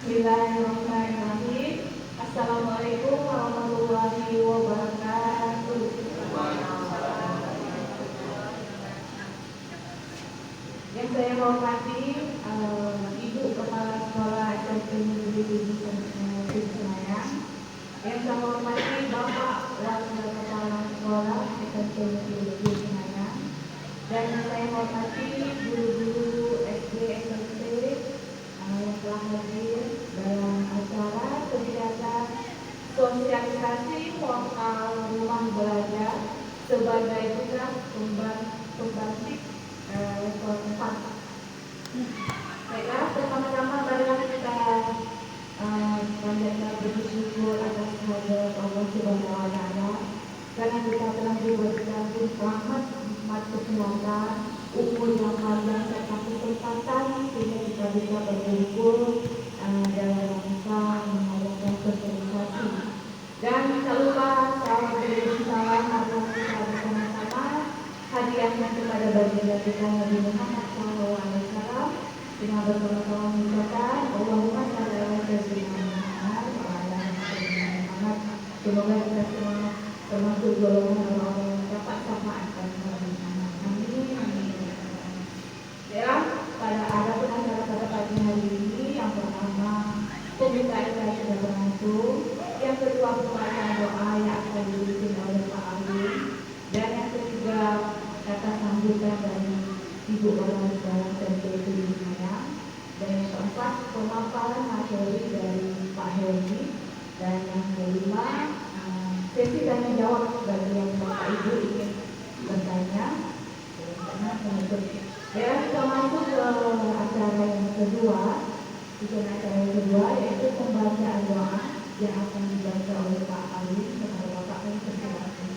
Bismillahirrahmanirrahim. Assalamualaikum warahmatullahi wabarakatuh. Yang saya hormati Ibu Kepala Sekolah SMP Negeri Senayan. Yang saya hormati Bapak Wakil Kepala Sekolah SMP Negeri Senayan. Dan yang saya hormati guru-guru SD SMP yang telah hadir dalam acara kegiatan sosialisasi portal rumah belajar sebagai juga pembangkit level 4. Baiklah, pertama-tama marilah kita panjatkan bersyukur atas kehadirat Allah Subhanahu wa Ta'ala karena kita telah diberikan rahmat, nikmat kesehatan, umur yang panjang serta kesempatan sehingga kita bisa berkumpul dalam rangka mengadakan sosialisasi. Dan tak lupa saya beri salam agar kita bersama-sama hadiahnya kepada baginda kita Nabi Muhammad SAW dengan bersama-sama mengucapkan Allahumma shalli ala sayyidina Muhammad wa ala ali Muhammad. Semoga kita semua termasuk golongan orang yang dapat syafaat dan Muhammad. Amin. Ya, pada acara pada pagi hari ini yang pertama pembukaan saya sudah berlangsung, yang kedua pembacaan doa yang akan dipimpin oleh Pak Ali, dan yang ketiga kata sambutan dari Ibu Kepala Sekolah SMP Negeri Senayan, dan yang keempat pemaparan materi dari Pak Helmi, dan yang kelima sesi tanya jawab bagi yang Bapak Ibu ingin bertanya. Ya, kita masuk ke acara yang kedua. Acara yang kedua yaitu pembacaan doa yang akan dibaca oleh Pak Ali kepada Bapak yang tersilakan.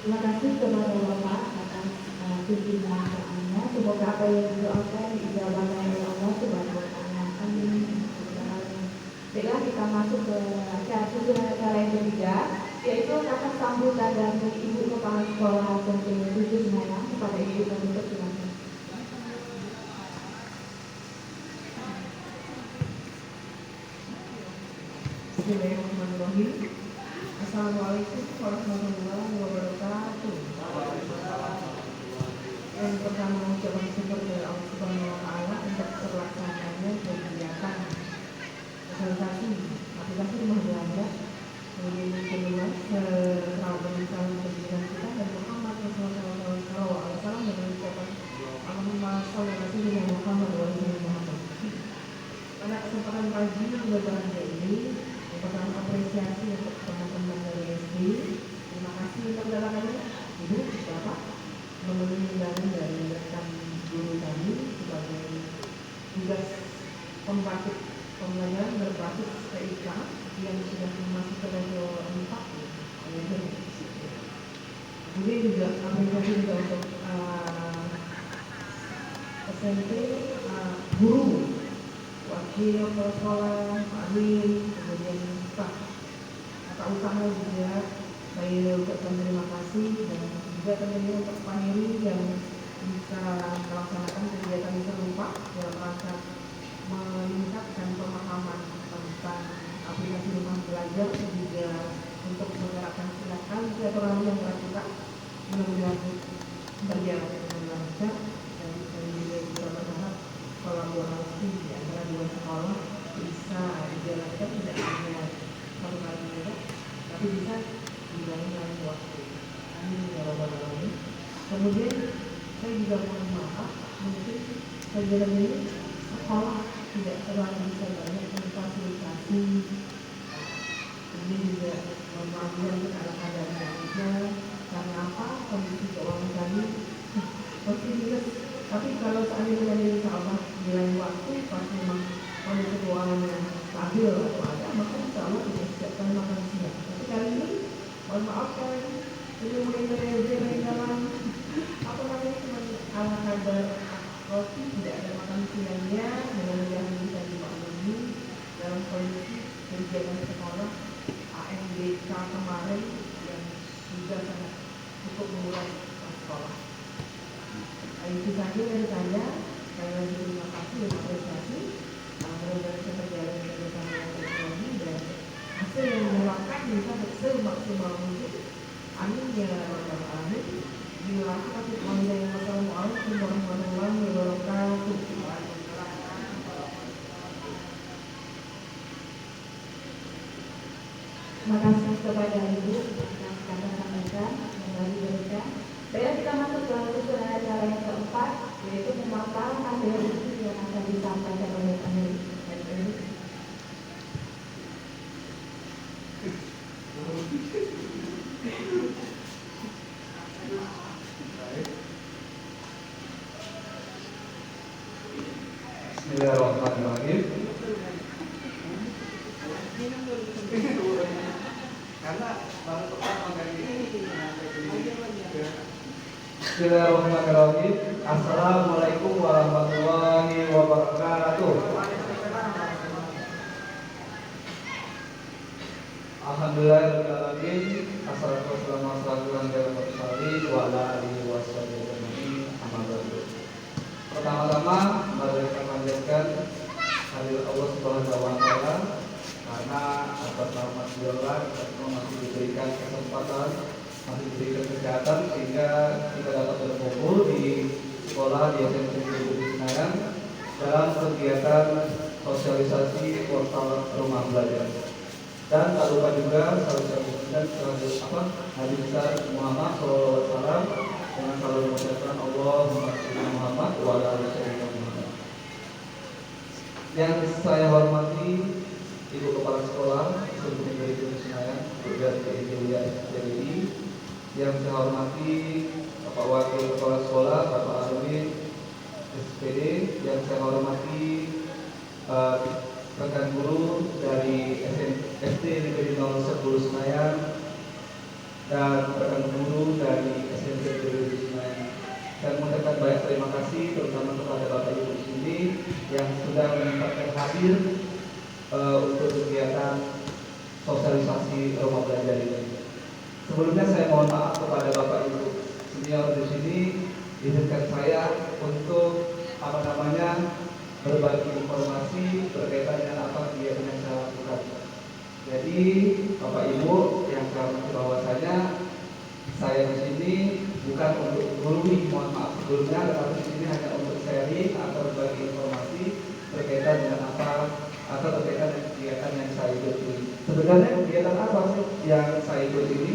Terima kasih kepada Bapak atas pimpinan doanya. Semoga apa yang didoakan dijawab oleh Allah Subhanahu wa Ta'ala. Amin. Baiklah, kita masuk ke acara yang ketiga, yaitu kata sambutan dari Ibu Kepala Sekolah SMP Negeri Senayan kepada Ibu kami persilakan. Bismillahirrahmanirrahim. Assalamualaikum warahmatullahi wabarakatuh. Yang pertama ucapan syukur dari Allah Subhanahu wa Ta'ala untuk terlaksananya kegiatan sosialisasi aplikasi rumah belanja. Kemudian yang kedua, serawan calon pendidikan kita dan Muhammad Sallallahu Alaihi Wasallam dengan ucapan Allahumma sholli ala sayyidina Muhammad wa ala ali Muhammad. Pada kesempatan pagi berbahagia ini, yang pertama apresiasi untuk teman-teman dari SD. Terima kasih untuk kedatangannya, Ibu, Bapak, memenuhi undangan dari rekan guru kami sebagai tugas pembangkit pembelajaran berbasis TIK yang sudah masuk ke level 4. Kemudian juga apresiasi juga untuk SMP, guru, wakil kepala sekolah, Pak Adwin, kemudian staf tata usaha juga. Saya ucapkan terima kasih dan juga tentunya untuk Pak Heri yang bisa melaksanakan kegiatan serupa dalam rangka meningkatkan pemahaman tentang aplikasi rumah belajar dan juga untuk menerapkan silaturahmi yang kita mudah-mudahan berjalan dengan lancar dan juga bisa berharap kolaborasi di antara dua sekolah bisa dijalankan tidak hanya satu kali saja, tapi bisa dijalankan dalam waktu. Amin ya rabbal alamin. Kemudian saya juga mohon maaf, mungkin kegiatan ini sekolah tidak terlalu bisa banyak memfasilitasi. Ini juga memanggil ke anak-anak juga karena apa? Kondisi keuangan kami masih minus. Tapi kalau seandainya insya Allah di lain waktu pas memang kondisi keuangannya stabil atau ada, maka insya Allah kita siapkan makan siang. Tapi kali ini mohon maaf kan ini mungkin dari jalan apa namanya cuma ala kadar roti, tidak ada makan siangnya. Mudah-mudahan bisa dimaklumi dalam kondisi kegiatan sekolah AMDK kemarin yang sudah sangat cukup menguras sekolah. Itu saja dari saya. Saya lagi terima kasih dan apresiasi. Mudah-mudahan saya berjalan bersama ekonomi dan hasil yang diharapkan bisa semaksimal mungkin. Amin ya rabbal alamin. Wassalamualaikum warahmatullahi wabarakatuh. Terima kasih kepada Ibu yang kami sampaikan dan diberikan. Baiklah, kita masuk ke usulan acara yang keempat, yaitu pemaparan hasil diskusi yang akan disampaikan oleh Pak Heri. Bismillahirrahmanirrahim. Bismillahirrahmanirrahim. Assalamualaikum warahmatullahi wabarakatuh. Alhamdulillahirrahmanirrahim. Assalatu wassalamu ala alihi wasallam. Pertama-tama mari kita panjatkan kehadirat Allah Subhanahu wa Ta'ala karena atas rahmat beliau kita masih diberikan kesempatan, masih diberikan kesehatan sehingga kita dapat berkumpul di sekolah di SMP Negeri Senayan dalam kegiatan sosialisasi portal rumah belajar. Dan tak lupa juga Nabi besar Muhammad SAW dengan selalu mengucapkan Allahumma sholli Muhammad wa ala ali Muhammad. Yang saya hormati Ibu Kepala Sekolah Seluruh Negeri Senayan, Ibu Julia SPDI. Yang saya hormati Bapak Wakil Kepala Sekolah Bapak Arwin SPD. Yang saya hormati rekan guru dari SD Negeri 10 Senayan dan rekan guru dari SMP Negeri Senayan. Saya mengucapkan banyak terima kasih terutama kepada Bapak Ibu di sini yang sudah menyempatkan hadir untuk kegiatan sosialisasi rumah belajar ini. Sebelumnya saya mohon maaf kepada Bapak Ibu senior di sini, izinkan saya untuk berbagi informasi berkaitan dengan apa kegiatan yang saya lakukan. Jadi Jadi Bapak Ibu yang saya hormati bahwasanya saya di sini bukan untuk menggurui, mohon maaf sebelumnya, tetapi di sini hanya untuk sharing atau berbagi informasi berkaitan dengan apa atau berkaitan dengan kegiatan yang saya ikuti. Sebenarnya kegiatan apa sih yang saya ikuti ini?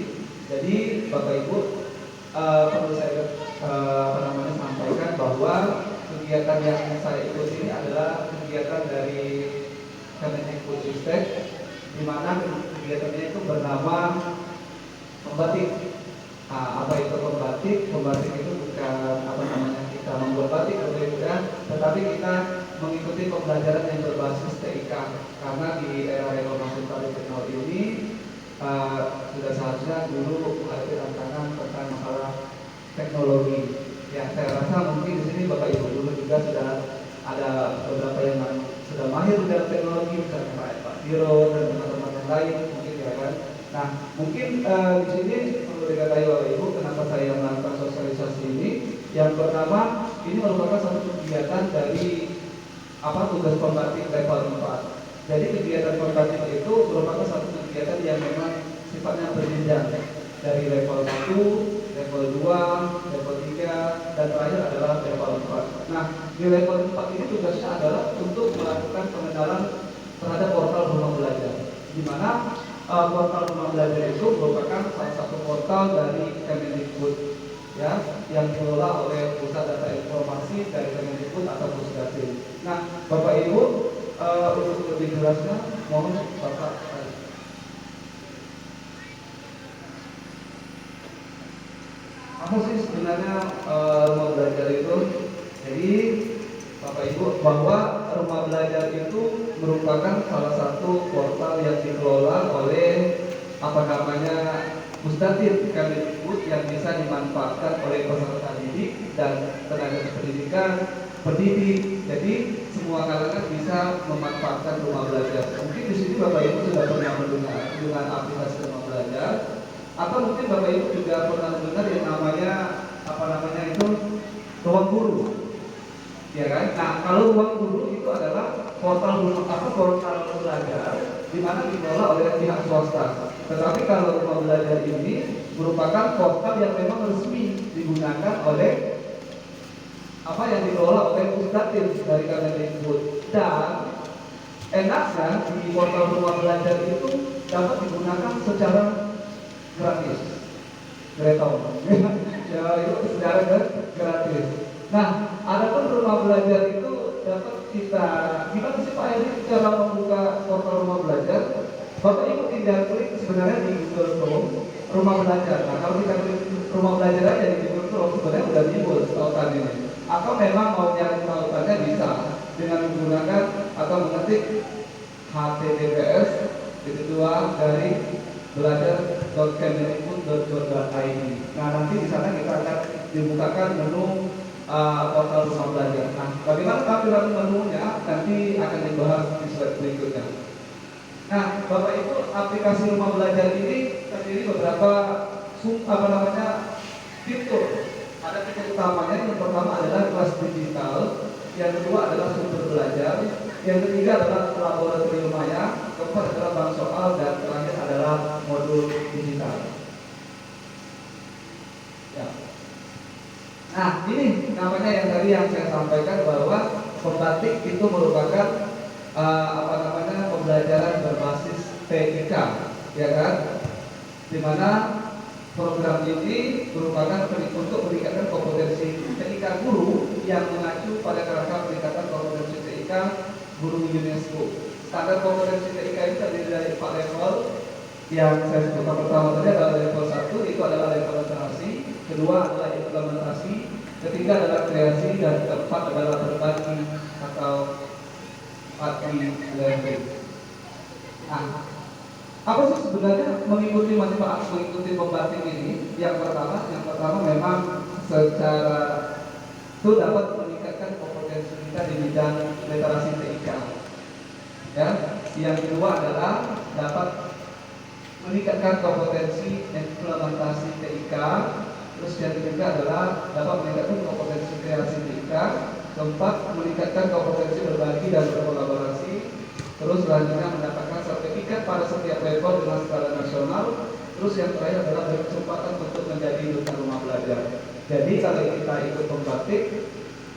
Jadi Bapak Ibu perlu saya sampaikan bahwa kegiatan yang saya ikuti ini adalah kegiatan dari Kemendikbudristek, di mana kegiatannya itu bernama membatik. Apa itu membatik? Membatik itu bukan kita membuat batik tetapi kita mengikuti pembelajaran yang berbasis TIK, karena di era reformasi tradisional ini sudah seharusnya dulu menghadapi tantangan tentang masalah teknologi. Yang saya rasa mungkin di sini Bapak Ibu dulu juga sudah ada beberapa yang sudah mahir dalam teknologi, misalnya Pak Diro dan teman-teman yang lain mungkin ya kan. Nah mungkin di sini perlu diketahui Bapak Ibu kenapa saya melakukan sosialisasi ini. Yang pertama, ini merupakan satu kegiatan dari tugas pembatik level 4. Jadi kegiatan pembatik itu merupakan satu kegiatan yang memang sifatnya berjenjang dari level 1, level 2, level 3, dan terakhir adalah level 4. Nah, di level 4 ini tugasnya adalah untuk melakukan pengenalan terhadap portal rumah belajar, di mana portal rumah belajar itu merupakan salah satu portal dari Kemendikbud, ya, yang dikelola oleh Pusat Data Informasi dari Kemendikbud atau Pusdatin. Nah, Bapak Ibu, untuk lebih jelasnya, mohon Bapak. Apa sih sebenarnya rumah belajar itu? Jadi Bapak Ibu, bahwa rumah belajar itu merupakan salah satu portal yang dikelola oleh Pusdatin Kemendikbud yang bisa dimanfaatkan oleh peserta didik dan tenaga pendidikan pendidik. Jadi semua kalangan bisa memanfaatkan rumah belajar. Mungkin di sini Bapak Ibu sudah pernah mendengar dengan aplikasi rumah belajar, atau mungkin Bapak Ibu juga pernah mendengar yang namanya ruang guru, ya kan? Nah, kalau ruang guru itu adalah portal belajar di mana dikelola oleh pihak swasta. Tetapi kalau rumah belajar ini merupakan portal yang memang resmi digunakan oleh yang dikelola oleh Pusdatin dari Kemendikbud. Dan enaknya di portal rumah belajar itu dapat digunakan secara gratis. Ya, itu secara gratis. Nah, adapun rumah belajar itu dapat kita gimana sih Pak Eri cara membuka portal rumah belajar? Bapak Ibu tinggal klik sebenarnya di Google Chrome rumah belajar. Nah, kalau kita klik rumah belajar aja di Google Chrome sebenarnya udah timbul tautan ini. Atau memang mau nyari tautannya bisa dengan menggunakan atau mengetik https dari belajar.kemendikbud.go.id. Nah, nanti di sana kita akan dibukakan menu portal rumah belajar. Nah, bagaimana tampilan menunya nanti akan dibahas di slide berikutnya. Nah, Bapak Ibu, aplikasi rumah belajar ini terdiri beberapa fitur. Ada fitur utamanya. Yang pertama adalah kelas digital, yang kedua adalah sumber belajar, yang ketiga adalah laboratorium maya, keempat adalah bank soal, dan terakhir adalah modul digital. Ya. Nah, ini namanya yang tadi yang saya sampaikan bahwa pembatik itu merupakan pembelajaran berbasis TIK, ya kan? Dimana program ini merupakan untuk meningkatkan kompetensi TIK guru yang mengacu pada kerangka peningkatan kompetensi TIK guru UNESCO. Standar kompetensi TIK itu terdiri dari 4 level. Yang saya sebutkan pertama tadi adalah level 1, itu adalah level literasi, kedua adalah implementasi, ketiga adalah kreasi, dan keempat adalah berbagi atau learning. Nah, apa sih sebenarnya mengikuti pembatik ini? Yang pertama memang secara itu dapat meningkatkan kompetensi kita di bidang literasi TIK. Ya, yang kedua adalah dapat meningkatkan kompetensi implementasi TIK. Terus yang ketiga adalah dapat meningkatkan kompetensi kreasi TIK. Keempat, meningkatkan kompetensi berbagi dan berkolaborasi. Terus selanjutnya mendapatkan sertifikat pada setiap level dengan skala nasional. Terus yang terakhir adalah berkesempatan untuk menjadi duta rumah belajar. Jadi kalau kita ikut pembatik,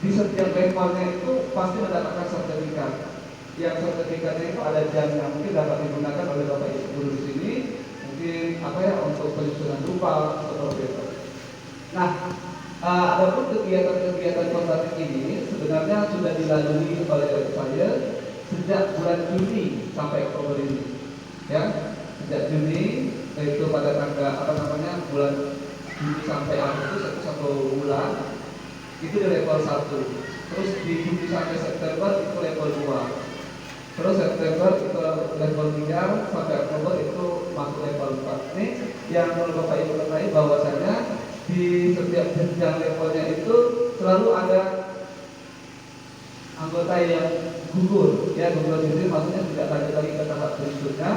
di setiap levelnya itu pasti mendapatkan sertifikat. Yang sertifikatnya itu ada jam yang mungkin dapat digunakan oleh Bapak Ibu guru di sini, mungkin untuk penyusunan rupa seperti itu. Nah, adapun kegiatan-kegiatan pembatik ini sebenarnya sudah dilalui oleh saya sejak bulan Juni sampai Oktober ini. Ya, sejak Juni yaitu pada tanggal bulan Juni sampai Agustus satu bulan itu di level 1. Terus di Juni sampai September itu level 2. Terus September itu level 3 sampai Oktober itu masuk level 4. Ini yang perlu Bapak Ibu ketahui bahwasanya di setiap jenjang levelnya itu selalu ada anggota yang gugur. Ya, gugur ini maksudnya tidak lanjut lagi ke tahap berikutnya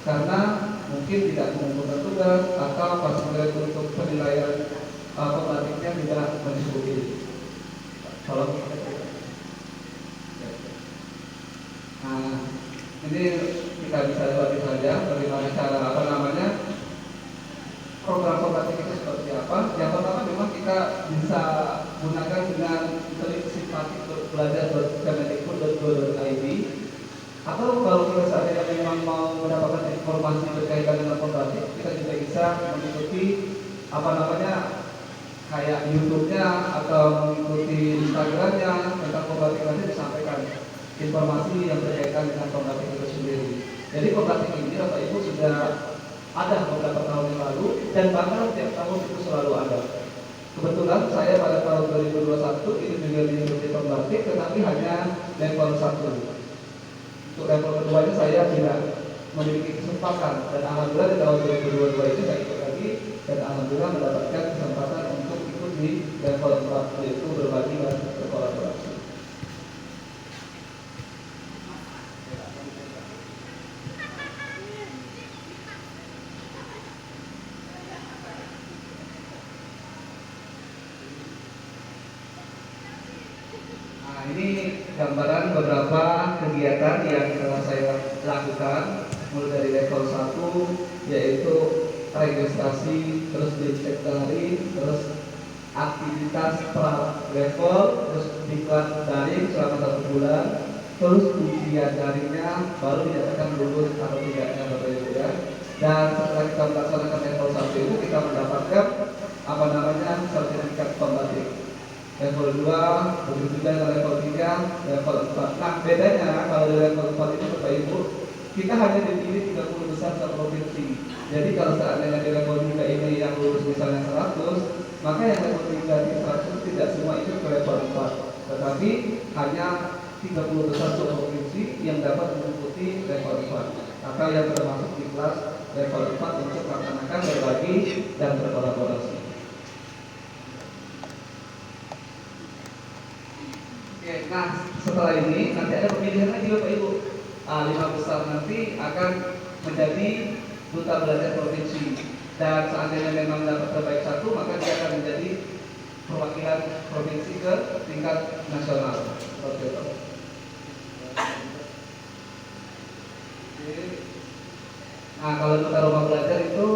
karena mungkin tidak mengumpulkan tugas atau pas untuk penilaian pembatiknya tidak mencukupi. Tolong. Nah, ini kita bisa lihat saja bagaimana cara program pembatik itu seperti apa. Yang pertama memang kita bisa gunakan dengan klik simpatik belajar.kemendikbud.go.id, atau kalau kita seandainya memang mau mendapatkan informasi berkaitan dengan pembatik, kita juga bisa mengikuti kayak YouTube-nya atau mengikuti Instagram-nya tentang pembatik nanti disampaikan informasi yang berkaitan dengan pembatik itu sendiri. Jadi pembatik ini Bapak Ibu sudah ada beberapa tahun yang lalu dan bahkan tiap tahun itu selalu ada. Kebetulan saya pada tahun 2021 itu juga diikuti pembatik, tetapi hanya level 1. Untuk level keduanya saya tidak memiliki kesempatan, dan alhamdulillah di tahun 2022 itu saya ikut lagi dan alhamdulillah mendapatkan kesempatan untuk ikut di level 4, yaitu berbagi dan berkolaborasi. Nah, ini gambaran beberapa kegiatan yang telah saya lakukan mulai dari level 1, yaitu registrasi, terus dicek daring, terus aktivitas pra level, terus diklat daring selama 1 bulan, terus ujian daringnya baru dinyatakan lulus atau tidaknya Bapak Ibu ya. Dan setelah kita melaksanakan level 1 itu kita mendapatkan sertifikat pembatik. Level 2, begitu juga dengan level 3, level 4. Nah, bedanya kalau di level 4 itu Bapak Ibu, kita hanya dipilih 30 besar se-provinsi. Jadi kalau seandainya di level 3 ini yang lulus misalnya 100, maka yang level 3 di 100 tidak semua ikut ke level 4. Tetapi hanya 30 besar se-provinsi yang dapat mengikuti level 4. Maka yang termasuk di kelas level 4 untuk melaksanakan berbagi dan berkolaborasi. Oke, nah setelah ini nanti ada pemilihan lagi Bapak Ibu. 5 besar nanti akan menjadi duta belajar provinsi, dan seandainya memang dapat terbaik 1, maka dia akan menjadi perwakilan provinsi ke tingkat nasional. Seperti itu. Nah, kalau duta rumah belajar itu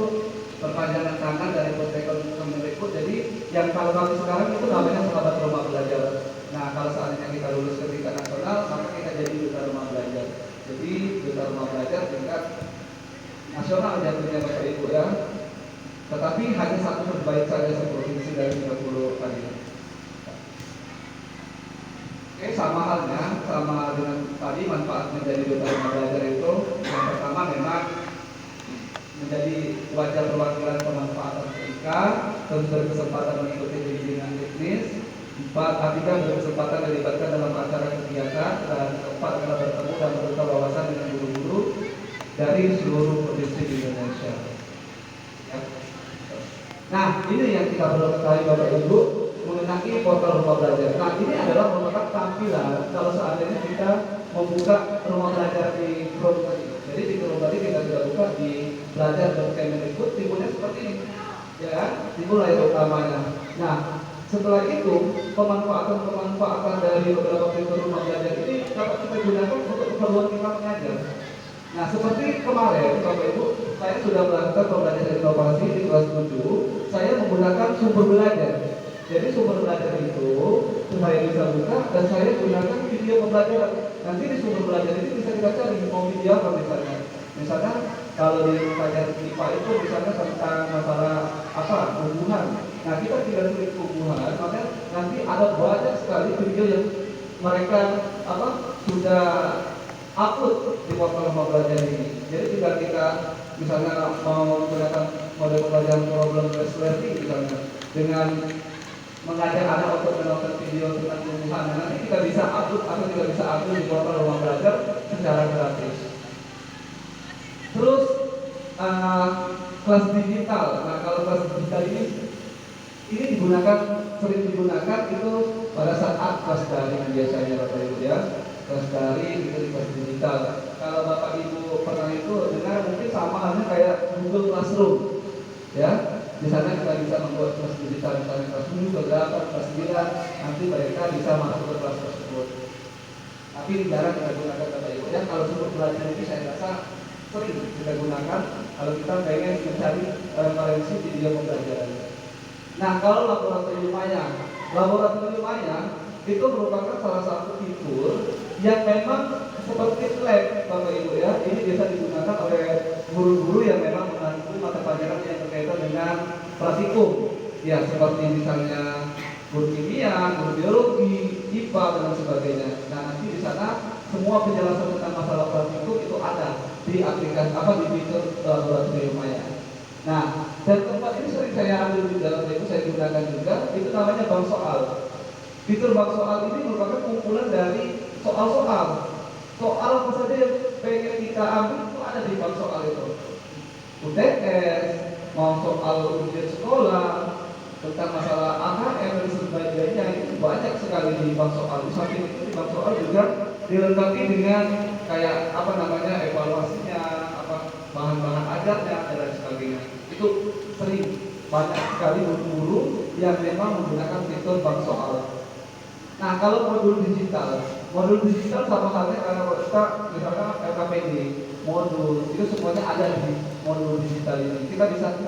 perpanjangan tangan dari Kemendikbud. Jadi yang kalau kami sekarang itu namanya sahabat rumah belajar. Nah, kalau seandainya kita lulus ke tingkat nasional, maka kita jadi duta rumah belajar. Jadi duta rumah belajar tingkat nasional jatuhnya Bapak Ibu ya. Tetapi hanya 1 terbaik saja seprovinsi dari 30 tadi. Oke, sama halnya dengan tadi manfaat menjadi duta rumah belajar itu, yang pertama memang menjadi wajar perwakilan pemanfaatan TIK, terus berkesempatan mengikuti bimbingan teknis. 4, ketiga berkesempatan dilibatkan dalam acara kegiatan, dan 4 adalah bertemu dan bertukar wawasan dengan guru-guru dari seluruh provinsi di Indonesia. Ya. Nah, ini yang kita perlu ketahui Bapak Ibu mengenai portal rumah belajar. Nah, ini adalah merupakan tampilan kalau seandainya kita membuka rumah belajar di Chrome tadi. Jadi di Chrome tadi kita sudah buka di belajar.kemendikbud, timbulnya seperti ini. Ya, timbul layar utamanya. Nah, setelah itu pemanfaatan dari beberapa fitur rumah belajar ini dapat kita gunakan untuk keperluan kita mengajar. Nah, seperti kemarin, Bapak Ibu, saya sudah melakukan pembelajaran inovasi di kelas 7. Saya menggunakan sumber belajar. Jadi sumber belajar itu saya bisa buka dan saya gunakan video pembelajaran. Nanti di sumber belajar itu bisa kita cari mau video apa misalnya. Misalnya kalau di pelajaran IPA itu misalnya tentang masalah apa hubungan. Nah, kita tidak tulis hubungan, maka nanti ada banyak sekali video yang mereka apa sudah upload di portal pembelajaran ini. Jadi jika kita misalnya mau menggunakan model pembelajaran problem based learning misalnya dengan mengajak anak untuk menonton video tentang hubungan, nanti kita bisa upload atau tidak bisa upload di portal rumah belajar secara gratis. Terus kelas digital. Nah, kalau kelas digital ini sering digunakan itu pada saat kelas daring biasanya Bapak Ibu ya. Kelas daring itu di kelas digital. Kalau Bapak Ibu pernah itu dengar mungkin sama halnya kayak Google Classroom ya. Di sana kita bisa membuat kelas digital misalnya kelas 7, kelas 8, kelas 9, nanti mereka bisa masuk ke kelas tersebut. Tapi jarang kita gunakan Bapak Ibu ya. Kalau sumber belajar ini saya rasa sering kita gunakan kalau kita pengen mencari referensi video pembelajaran. Nah, kalau laboratorium maya itu merupakan salah satu fitur yang memang seperti lab Bapak Ibu ya. Ini biasa digunakan oleh guru-guru yang memang menanggung mata pelajaran yang berkaitan dengan praktikum. Ya, seperti misalnya guru kimia, guru biologi, IPA dan sebagainya. Nah, nanti di sana semua penjelasan tentang masalah praktikum itu ada di aplikasi di fitur laboratorium maya. Nah, dan tempat ini sering saya ambil di dalam itu saya gunakan juga, itu namanya bank soal. Fitur bank soal ini merupakan kumpulan dari soal-soal. Soal apa saja yang pengen kita ambil itu ada di bank soal itu. UTS, mau soal ujian sekolah, tentang masalah AKM dan sebagainya itu banyak sekali di bank soal. Di samping itu di bank soal juga dilengkapi dengan kayak evaluasinya, bahan-bahan ajarnya dan lain sebagainya. Itu sering banyak sekali guru-guru yang memang menggunakan fitur bank soal. Nah, kalau modul digital sama halnya kalau kita misalnya LKPD modul itu semuanya ada di modul digital ini. Kita bisa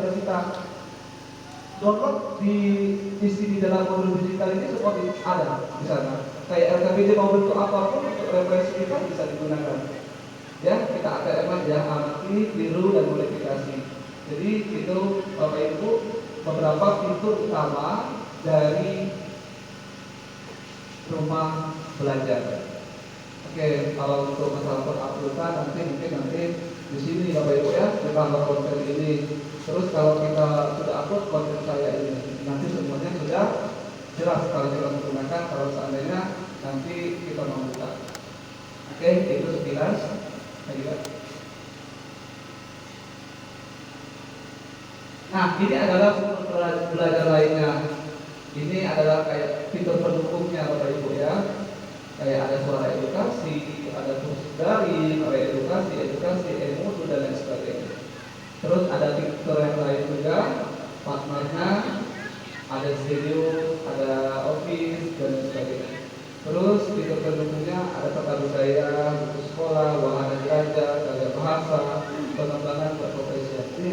download di sini dalam modul digital ini semua ada di sana. Kayak LKPD mau bentuk apapun untuk referensi kita bisa digunakan. Ya, kita ATM yang amati, tiru dan modifikasi. Jadi itu Bapak Ibu beberapa fitur utama dari rumah belajar. Oke, kalau untuk masalah penguploadan nanti di sini Bapak Ibu ya, ditambah konten ini. Terus kalau kita sudah upload konten saya ini, nanti semuanya sudah jelas kalau kita menggunakan. Kalau seandainya nanti kita membuka. Oke, itu sekilas. Nah, ini adalah sumber belajar lainnya. Ini adalah kayak fitur pendukungnya Bapak Ibu ya. Kayak ada suara edukasi, ada kursus daring, ada edukasi, e-modul dan lain sebagainya. Terus ada fitur yang lain juga, partnernya, ada studio, ada office dan lain sebagainya. Terus fitur pendukungnya ada tata budaya, buku sekolah, wahana belajar, gaya bahasa, pengembangan berprofesi. Ini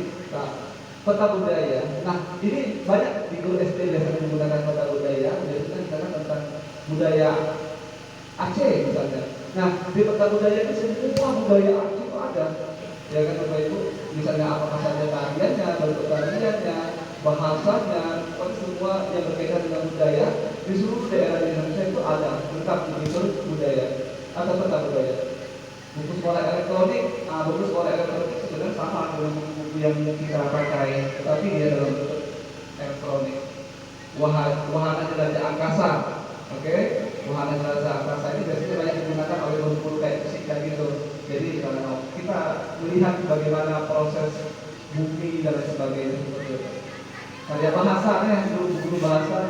peta budaya. Nah, ini banyak di guru SD biasanya menggunakan peta budaya. Biasanya kita tentang budaya Aceh misalnya. Nah, di peta budaya itu semua budaya Aceh itu ada. Ya kan Bapak Ibu, misalnya apa saja tariannya, bentuk tariannya, bahasanya, semua yang berkaitan dengan budaya di seluruh daerah di Indonesia itu ada lengkap di fitur budaya atau peta budaya. Buku sekolah elektronik, sebenarnya sama dengan buku yang kita pakai, tetapi dia dalam bentuk elektronik. Wahana jelajah angkasa, oke? Wahana jelajah angkasa ini biasanya banyak digunakan oleh guru-guru kayak fisika gitu. Jadi kita melihat bagaimana proses bumi dan lain sebagainya seperti itu. Karya bahasanya, guru bahasa,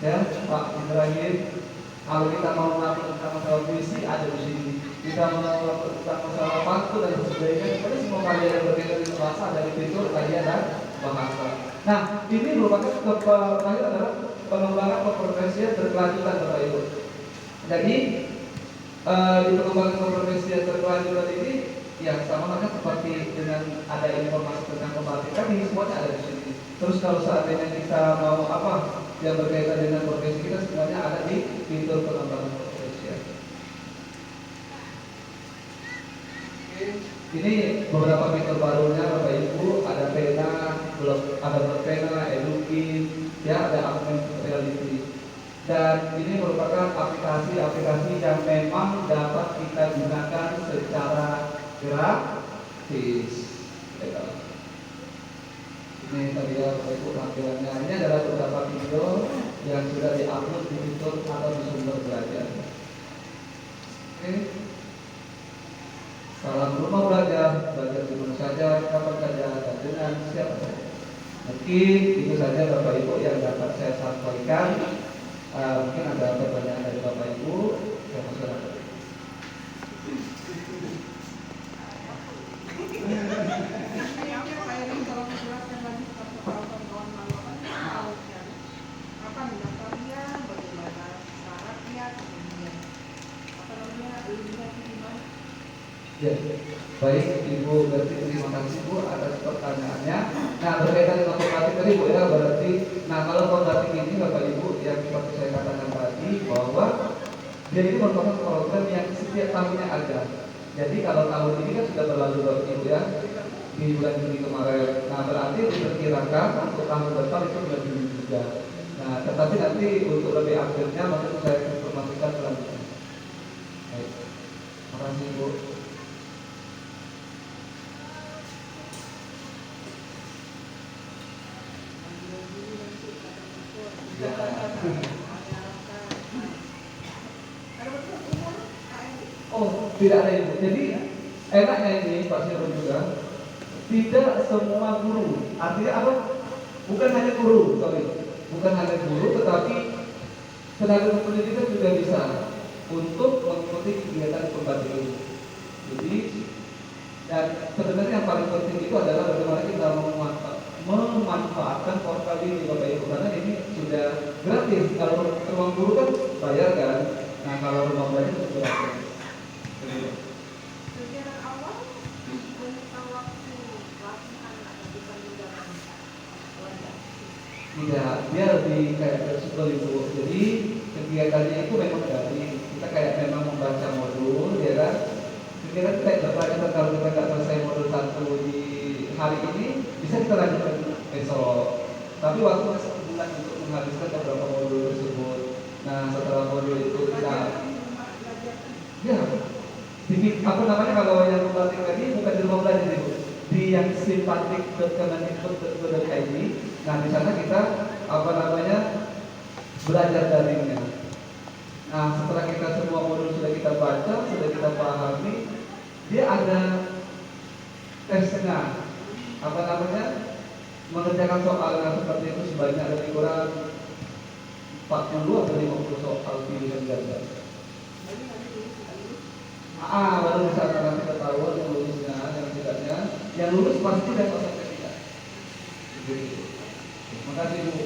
ya Pak Ibrahim. Kalau kita mau melakukan tentang masalah puisi ada di sini. Kita mau melakukan tentang masalah pantun dan sebagainya. Pokoknya semua karya yang berkaitan dengan bahasa dari fitur karya dan bahasa. Nah, ini merupakan terakhir adalah pengembangan kompetensi berkelanjutan Bapak Ibu. Jadi di pengembangan kompetensi berkelanjutan ini Ya, sama halnya seperti dengan ada informasi tentang kebatikan ini semuanya ada di sini. Terus kalau seandainya kita mau apa yang berkaitan dengan profesi kita semuanya ada di fitur pengembangan profesi. Ini beberapa fitur barunya Bapak Ibu, ada pena, belum ada pena, edukin, ya ada augmented reality. Dan ini merupakan aplikasi-aplikasi yang memang dapat kita gunakan secara gratis. Ini tadi ya Bapak Ibu tampilannya. Ini adalah beberapa video yang sudah diupload di fitur atau di sumber belajar. Oke. Salam rumah belajar di mana saja, kapan saja, dan dengan siapa saja. Mungkin itu saja Bapak Ibu yang dapat saya sampaikan. Mungkin ada pertanyaan dari Bapak Ibu yang masyarakat. Ya, baik Ibu Gerti, terima kasih Bu atas pertanyaannya. Nah, berkaitan dengan pembatik tadi Bu ya, berarti, nah kalau pembatik ini Bapak Ibu yang seperti saya katakan tadi bahwa dia ini merupakan program yang setiap tahunnya ada. Jadi kalau tahun ini kan sudah berlalu Bapak Ibu ya, di bulan Juni kemarin. Nah, berarti diperkirakan untuk tahun depan itu bulan Juni juga. Nah, tetapi nanti untuk lebih akhirnya mungkin saya informasikan selanjutnya. Baik, terima kasih Bu. Oh, tidak ada Ibu. Jadi enaknya ini Pak Sirun juga tidak semua guru. Artinya apa? Bukan hanya guru, bukan hanya guru, tetapi tenaga pendidikan juga bisa untuk mengikuti kegiatan pembatik ini. Jadi dan sebenarnya yang paling penting itu adalah bagaimana kita memanfaatkan portal ini Bapak Ibu, karena ini sudah gratis. Kalau ruang guru kan bayar kan. Nah kalau rumah belajar itu gratis. Kegiatan awal menyita waktu latihan atau mendapatkan wajar. Tidak, dia lebih kayak fleksibel Ibu. Jadi kegiatannya itu memang gratis. Kita kayak memang membaca modul, ya kan? Kegiatan kayak berpelajaran kalau kita nggak selesai modul 1 di hari ini, bisa kita lanjutkan besok. Tapi waktu masih bulan untuk menghabiskan beberapa modul tersebut. Nah setelah modul itu kita, ya, apa namanya kalau yang membatik tadi bukan di rumah belajar Ibu, di yang simpatik.kemendikbud.go.id. Nah di sana kita apa namanya belajar daringnya. Nah setelah kita semua modul sudah kita baca, sudah kita pahami, dia ada tesnya, apa namanya mengerjakan soal yang seperti itu sebanyak lebih kurang 40 atau 50 soal pilihan ganda. Baru bisa nanti ketahuan yang lulusnya, yang tidaknya. Yang lulus pasti dan pasang ketiga. Terima kasih Bu.